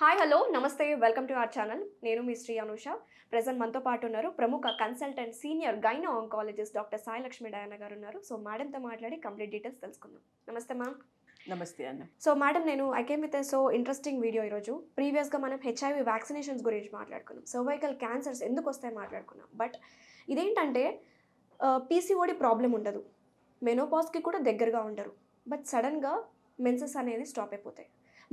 Hi hello నమస్తే welcome to our channel. నేను మీ Shri Anusha. Present మనతో పాటు ఉన్నారు ప్రముఖ consultant senior gynae oncologist doctor Sai Lakshmi Diana గారు ఉన్నారు. సో మేడంతో మాట్లాడి కంప్లీట్ డీటెయిల్స్ తెలుసుకుందాం. నమస్తే మ్యామ్. నమస్తే అన్న. సో మేడం, నేను I came with so interesting video ఈరోజు. ప్రీవియస్గా మనం హెచ్ఐవి వ్యాక్సినేషన్స్ గురించి మాట్లాడుకున్నాం, సర్వైకల్ క్యాన్సర్స్ ఎందుకు వస్తాయి మాట్లాడుకున్నాం. బట్ ఇదేంటంటే పీసీఓడి ప్రాబ్లం ఉండదు, మెనోపాజ్కి కూడా దగ్గరగా ఉండరు, బట్ సడన్గా మెన్సెస్ అనేది స్టాప్ అయిపోతాయి.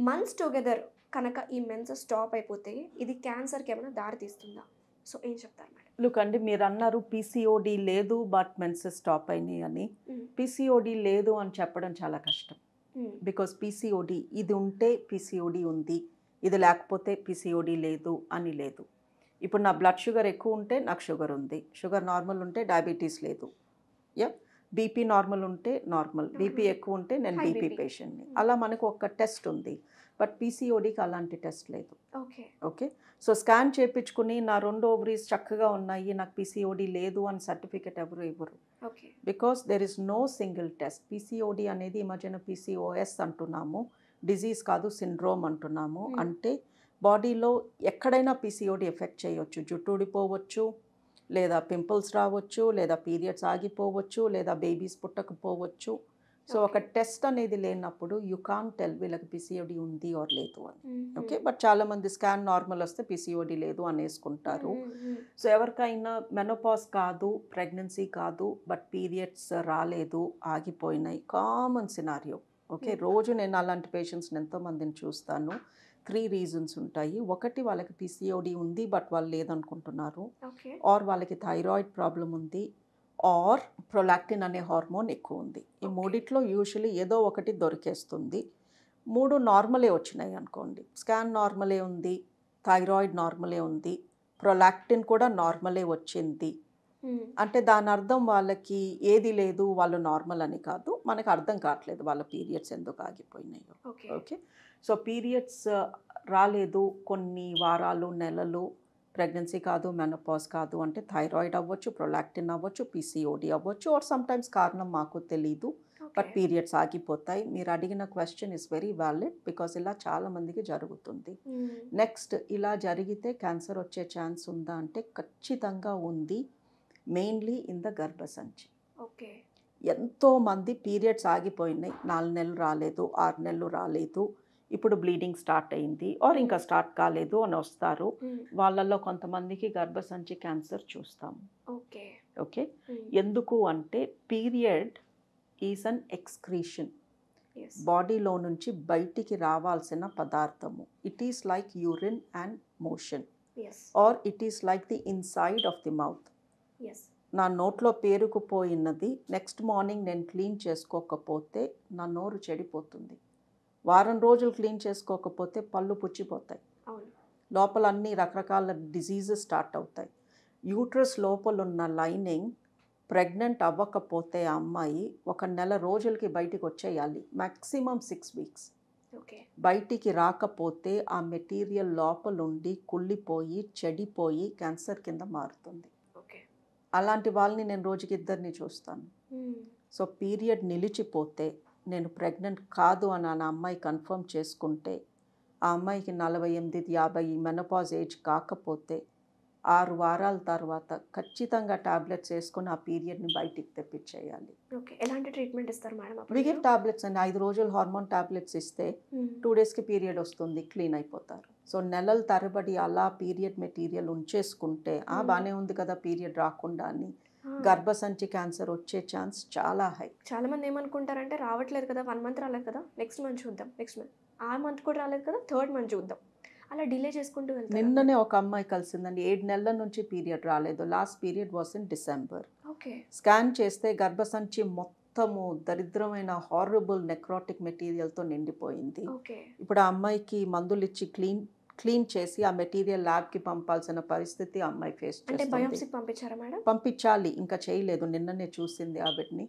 మంత్స్ టుగెదర్ కనుక ఈ మెన్సెస్ స్టాప్ అయిపోతే ఇది క్యాన్సర్కి ఏమైనా దారి తీస్తుందా? సో ఏం చెప్తారు మేడం? లుక్ అండి, మీరు అన్నారు పీసీఓడి లేదు బట్ మెన్సెస్ స్టాప్ అయినాయి అని. పీసీఓడి లేదు అని చెప్పడం చాలా కష్టం. బికాస్ పీసీఓడి ఇది ఉంటే పీసీఓడి ఉంది, ఇది లేకపోతే పీసీఓడి లేదు అని లేదు. ఇప్పుడు నా బ్లడ్ షుగర్ ఎక్కువ ఉంటే నాకు షుగర్ ఉంది, షుగర్ నార్మల్ ఉంటే డయాబెటీస్ లేదు. బీపీ నార్మల్ ఉంటే నార్మల్, బీపీ ఎక్కువ ఉంటే నేను బీపీ పేషెంట్ని. అలా మనకు ఒక టెస్ట్ ఉంది, బట్ పీసీఓడికి అలాంటి టెస్ట్ లేదు. ఓకే, సో స్కాన్ చేయించుకుని నా 2 ఓవరీస్ చక్కగా ఉన్నాయి, నాకు పీసీఓడి లేదు అని సర్టిఫికెట్ ఎవరు ఇవ్వరు. Because there is no single test. PCOD అనేది ఈ మధ్యన పీసీఓఎస్ అంటున్నాము, డిజీజ్ కాదు సిండ్రోమ్ అంటున్నాము. అంటే బాడీలో ఎక్కడైనా పీసీఓడి ఎఫెక్ట్ చేయవచ్చు. జుట్టు ఊడిపోవచ్చు, లేదా పింపుల్స్ రావచ్చు, లేదా పీరియడ్స్ ఆగిపోవచ్చు, లేదా బేబీస్ పుట్టకపోవచ్చు. సో ఒక టెస్ట్ అనేది లేనప్పుడు యూ కాన్ టెల్ వీళ్ళకి పీసీఓడి ఉంది ఆర్ లేదు అని. ఓకే, బట్ చాలామంది స్కాన్ నార్మల్ వస్తే పీసీఓడి లేదు అనేసుకుంటారు. సో ఎవరికైనా మెనోపాజ్ కాదు, ప్రెగ్నెన్సీ కాదు, బట్ పీరియడ్స్ రాలేదు, ఆగిపోయినాయి, కామన్ సినారియో. ఓకే, రోజు నేను అలాంటి పేషెంట్స్ని ఎంతోమందిని చూస్తాను. 3 రీజన్స్ ఉంటాయి. ఒకటి, వాళ్ళకి పీసీఓడి ఉంది బట్ వాళ్ళు లేదనుకుంటున్నారు, ఆర్ వాళ్ళకి థైరాయిడ్ ప్రాబ్లం ఉంది, ఆర్ ప్రొలాక్టిన్ అనే హార్మోన్ ఎక్కువ ఉంది. ఈ మూడిట్లో యూజువల్లీ ఏదో ఒకటి దొరికేస్తుంది. 3 నార్మలే వచ్చినాయి అనుకోండి, స్కాన్ నార్మలే ఉంది, థైరాయిడ్ నార్మలే ఉంది, ప్రొలాక్టిన్ కూడా నార్మలే వచ్చింది అంటే దాని అర్థం వాళ్ళకి ఏది లేదు, వాళ్ళు నార్మల్ అని కాదు. మనకు అర్థం కావట్లేదు వాళ్ళ పీరియడ్స్ ఎందుకు ఆగిపోయినాయో. ఓకే, సో పీరియడ్స్ రాలేదు కొన్ని వారాలు, నెలలు, ప్రెగ్నెన్సీ కాదు, మెనోపాజ్ కాదు అంటే థైరాయిడ్ అవ్వచ్చు, ప్రొలాక్టిన్ అవ్వచ్చు, పీసీఓడి అవ్వచ్చు, ఆర్ సమ్టైమ్స్ కారణం మాకు తెలీదు, బట్ పీరియడ్స్ ఆగిపోతాయి. మీరు అడిగిన question is very valid, because ఇలా చాలామందికి జరుగుతుంది. నెక్స్ట్, ఇలా జరిగితే క్యాన్సర్ వచ్చే ఛాన్స్ ఉందా అంటే ఖచ్చితంగా ఉంది, మెయిన్లీ ఇన్ ద గర్భసంచి. ఎంతోమంది పీరియడ్స్ ఆగిపోయినాయి, 4 నెలలు రాలేదు, 6 నెలలు రాలేదు, ఇప్పుడు బ్లీడింగ్ స్టార్ట్ అయింది, ఆర్ ఇంకా స్టార్ట్ కాలేదు అని వస్తారు. వాళ్ళల్లో కొంతమందికి గర్భసంచి క్యాన్సర్ చూస్తాము. ఓకే, ఎందుకు అంటే పీరియడ్ ఈజ్ అన్ ఎక్స్క్రీషన్, బాడీలో నుంచి బయటికి రావాల్సిన పదార్థము. It is like urine and motion, or it is like the inside of the mouth. నా నోట్లో పేరుకుపోయినది నెక్స్ట్ మార్నింగ్ నేను క్లీన్ చేసుకోకపోతే నా నోరు చెడిపోతుంది. వారం రోజులు క్లీన్ చేసుకోకపోతే పళ్ళు పుచ్చిపోతాయి, లోపల అన్ని రకరకాల డిజీజెస్ స్టార్ట్ అవుతాయి. యూట్రస్ లోపల ఉన్న లైనింగ్ ప్రెగ్నెంట్ అవ్వకపోతే ఆ అమ్మాయి 1 నెల రోజులకి బయటికి వచ్చేయాలి, మ్యాక్సిమం 6 వీక్స్. బయటికి రాకపోతే ఆ మెటీరియల్ లోపలుండి కుళ్ళిపోయి చెడిపోయి క్యాన్సర్ కింద మారుతుంది. అలాంటి వాళ్ళని నేను రోజుకి 2 చూస్తాను. సో పీరియడ్ నిలిచిపోతే, నేను ప్రెగ్నెంట్ కాదు అని ఆ అమ్మాయి కన్ఫర్మ్ చేసుకుంటే, ఆ అమ్మాయికి 48-50 మెనోపాజ్ ఏజ్ కాకపోతే 6 వారాల తర్వాత ఖచ్చితంగా టాబ్లెట్స్ వేసుకొని ఆ పీరియడ్ని బయటికి తెప్పించేయాలి. ఎలాంటి ట్రీట్మెంట్ ఇస్తారు మేడం? వి గివ్ టాబ్లెట్స్ అండి. 5 రోజులు హార్మోన్ టాబ్లెట్స్ ఇస్తే 2 డేస్కి పీరియడ్ వస్తుంది, క్లీన్ అయిపోతారు. సో నెలల తరబడి అలా పీరియడ్ మెటీరియల్ ఉంచేసుకుంటే బాగానే ఉంది కదా పీరియడ్ రాకుండా అని, గర్భసంచి క్యాన్సర్ వచ్చే ఛాన్స్ చాలా హై. చాలా మంది ఏమనుకుంటారంటే రావట్లేదు కదా, 1 మంత్ రాలేదు కదా, నెక్స్ట్ మంత్ చూద్దాం, నెక్స్ట్ మంత్, ఆ మంత్ కూడా రాలేదు కదా, 3rd మంత్ చూద్దాం, అలా డిలే చేసుకుంటూ వెళ్తారు. నిన్ననే ఒక అమ్మాయి కలిసిందండి, 7 నెలల నుంచి పీరియడ్ రాలేదు, last period was in December. Scan చేస్తే గర్భసంచి మొత్తము దరిద్రమైన హారబుల్ నెక్రాటిక్ మెటీరియల్తో నిండిపోయింది. ఇప్పుడు ఆ అమ్మాయికి మందులు ఇచ్చి క్లీన్ చేసి ఆ మెటీరియల్ ల్యాబ్కి పంపాల్సిన పరిస్థితి ఆ అమ్మాయి ఫేస్ చేస్తుంది. పంపించాలి, ఇంకా చేయలేదు, నిన్ననే చూసింది ఆవిడ్ని.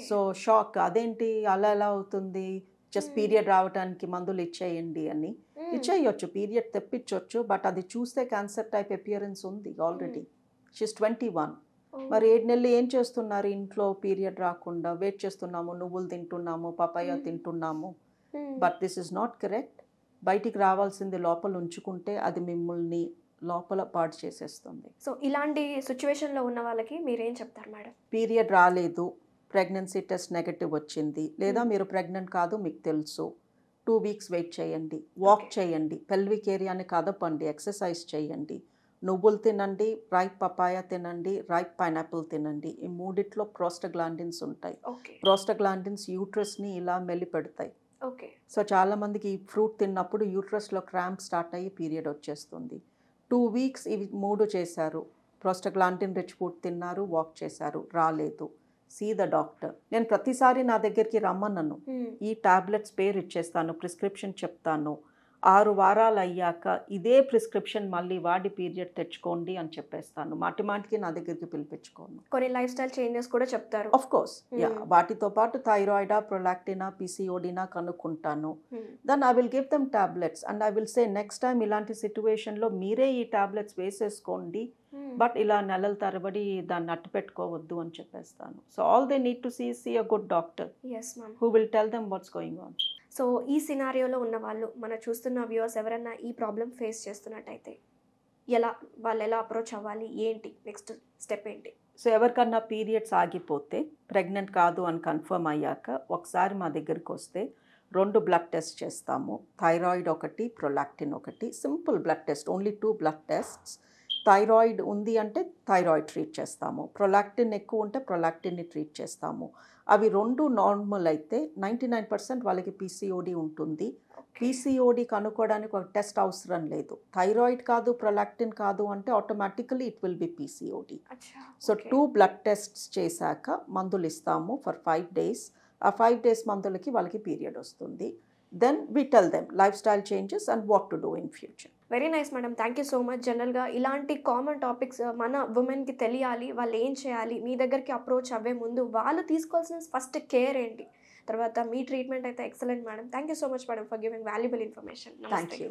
సో షాక్, అదేంటి అలా ఎలా అవుతుంది, జస్ట్ పీరియడ్ రావడానికి మందులు ఇచ్చేయండి అని. ఇచ్చేయచ్చు, పీరియడ్ తెప్పించవచ్చు, బట్ అది చూస్తే క్యాన్సర్ టైప్ అపియరెన్స్ ఉంది ఆల్రెడీ. షీస్ 21. మరి 7 నెలలు ఏం చేస్తున్నారు ఇంట్లో పీరియడ్ రాకుండా? వెయిట్ చేస్తున్నాము, నువ్వులు తింటున్నాము, పపాయ తింటున్నాము, but this is not correct. బయటికి రావాల్సింది లోపల ఉంచుకుంటే అది మిమ్మల్ని లోపల పాడు చేసేస్తుంది. సో ఇలాంటి సిచ్యువేషన్లో ఉన్న వాళ్ళకి మీరేం చెప్తారు మేడం? పీరియడ్ రాలేదు, ప్రెగ్నెన్సీ టెస్ట్ నెగటివ్ వచ్చింది, లేదా మీరు ప్రెగ్నెంట్ కాదు మీకు తెలుసు, 2 వీక్స్ వెయిట్ చేయండి, వాక్ చేయండి, పెల్విక్ ఏరియాని కదపండి, ఎక్సర్సైజ్ చేయండి, నువ్వులు తినండి, రైప్ పపాయ తినండి, రైప్ పైనాపిల్ తినండి. ఈ మూడిట్లో ప్రోస్టాగ్లాండిన్స్ ఉంటాయి. ప్రోస్టాగ్లాండిన్స్ యూట్రస్ని ఇలా మెల్లి పెడతాయి. సో చాలామందికి ఈ ఫ్రూట్ తిన్నప్పుడు యూట్రస్లో క్రాంప్ స్టార్ట్ అయ్యి పీరియడ్ వచ్చేస్తుంది. 2 వీక్స్ ఇవి 3 చేశారు, ప్రోస్టాగ్లాండిన్ రిచ్ ఫుడ్ తిన్నారు, వాక్ చేశారు, రాలేదు, సీ ద డాక్టర్. నేను ప్రతిసారి నా దగ్గరికి రమ్మన్నాను, ఈ టాబ్లెట్స్ పేరు ఇచ్చేస్తాను, ప్రిస్క్రిప్షన్ చెప్తాను, 6 వారాలు అయ్యాక ఇదే ప్రిస్క్రిప్షన్ మళ్ళీ వాడి పీరియడ్ తెచ్చుకోండి అని చెప్పేస్తాను. మాటికి నా దగ్గరికి పిలిపించుకోను. కొన్ని లైఫ్ స్టైల్ చేంజెస్ కూడా చెప్తారు. ఆఫ్ కోర్స్ వాటితో పాటు థైరాయిడా, ప్రొలాక్టినా, పీసీఓడినా కనుక్కుంటాను. Then I will give them tablets and I will say next time ఇలాంటి సిచ్యువేషన్లో మీరే ఈ టాబ్లెట్స్ వేసేసుకోండి, బట్ ఇలా నెలల తరబడి దాన్ని అట్టు పెట్టుకోవద్దు అని చెప్పేస్తాను. So all they need to see a good doctor who will tell them what's going on. సో ఈ సినారియోలో ఉన్న వాళ్ళు, మన చూస్తున్న వ్యూవర్స్ ఎవరైనా ఈ ప్రాబ్లం ఫేస్ చేస్తున్నట్టయితే వాళ్ళు ఎలా అప్రోచ్ అవ్వాలి, ఏంటి నెక్స్ట్ స్టెప్ ఏంటి? సో ఎవరికన్నా పీరియడ్స్ ఆగిపోతే, ప్రెగ్నెంట్ కాదు అని కన్ఫర్మ్ అయ్యాక ఒకసారి మా దగ్గరికి వస్తే 2 బ్లడ్ టెస్ట్ చేస్తాము. థైరాయిడ్ ఒకటి, ప్రొలాక్టిన్ ఒకటి. Simple blood test, only 2 blood tests. Thyroid ఉంది అంటే థైరాయిడ్ ట్రీట్ చేస్తాము, ప్రొలాక్టిన్ ఎక్కువ ఉంటే ప్రొలాక్టిన్ని ట్రీట్ చేస్తాము. అవి 2 నార్మల్ అయితే 99% వాళ్ళకి పీసీఓడి ఉంటుంది. పీసీఓడి కనుక్కోవడానికి ఒక టెస్ట్ అవసరం లేదు. థైరాయిడ్ కాదు, ప్రొలాక్టిన్ కాదు అంటే automatically it will be PCOD. So 2 blood tests చేశాక మందులు ఇస్తాము ఫర్ 5 days. ఆ 5 days మందులకి వాళ్ళకి పీరియడ్ వస్తుంది. Then we tell them lifestyle changes and what to do in future. Very nice madam, thank you so much. జనరల్గా ఇలాంటి common topics మన ఉమెన్కి తెలియాలి, వాళ్ళు ఏం చేయాలి, మీ దగ్గరికి అప్రోచ్ అవ్వే ముందు వాళ్ళు తీసుకోవాల్సిన ఫస్ట్ కేర్ ఏంటి, తర్వాత మీ ట్రీట్మెంట్ అయితే excellent madam. Thank you so much madam for giving valuable information. Thank you.